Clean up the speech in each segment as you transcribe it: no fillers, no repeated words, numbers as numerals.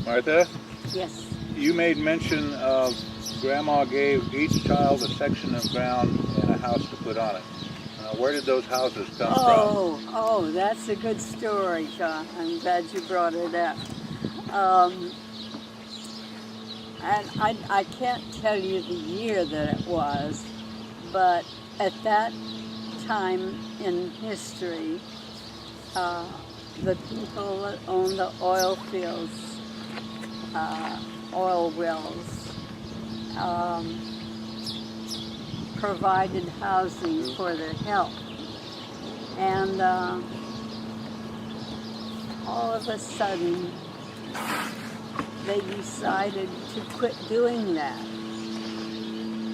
Martha, Yes. you made mention of Grandma gave each child a section of ground and a house to put on it. Where did those houses come Oh, that's a good story, John. I'm glad you brought it up. And I can't tell you the year that it was, but at that time in history, the people that owned the oil fields, oil wells, provided housing for their help. And all of a sudden, they decided to quit doing that.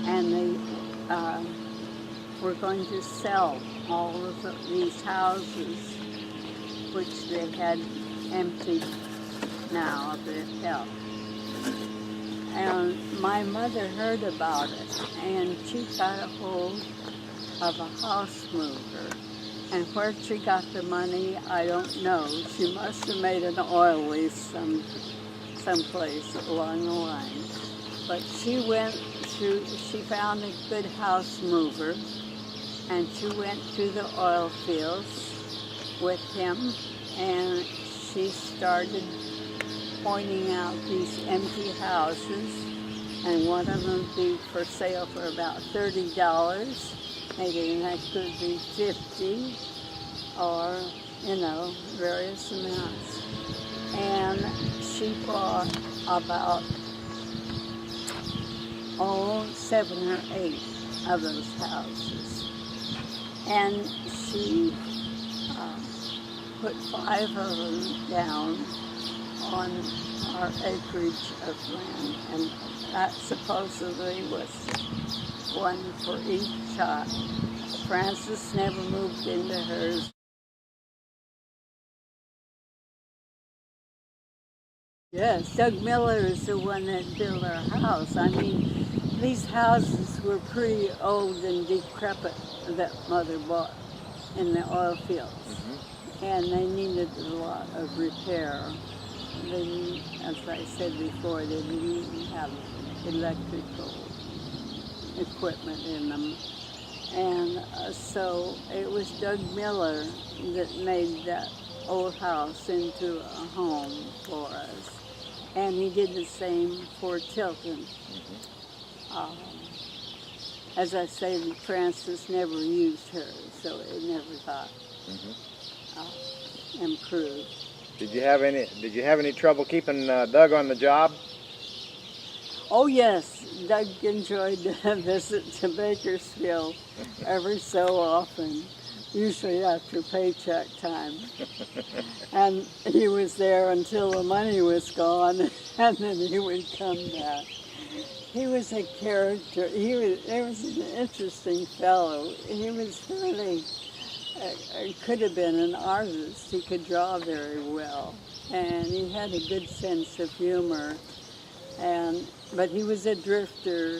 And they were going to sell all of these houses, which they had emptied now of their help. And my mother heard about it, and she got a hold of a house mover. And where she got the money, I don't know. She must have made an oil lease someplace along the line. But she found a good house mover, and she went to the oil fields with him, and she started pointing out these empty houses, and one of them would be for sale for about $30. Maybe that could be 50, or, various amounts. And she bought about 7 or 8 of those houses. And she put 5 of them down on our acreage of land, and that supposedly was one for each child. Frances never moved into hers. Yes, Doug Miller is the one that built our house. I mean, these houses were pretty old and decrepit that Mother bought in the oil fields. Mm-hmm. And they needed a lot of repair. They, as I said before, they didn't even have electrical equipment in them. And so it was Doug Miller that made that old house into a home for us. And he did the same for Tilton. Mm-hmm. As I say, Frances never used hers, so it never got improved. Did you have any trouble keeping Doug on the job? Oh yes, Doug enjoyed a visit to Bakersfield every so often, usually after paycheck time. And he was there until the money was gone, and then he would come back. He was a character. He was an interesting fellow. He was really, could have been an artist. He could draw very well, and he had a good sense of humor. But he was a drifter.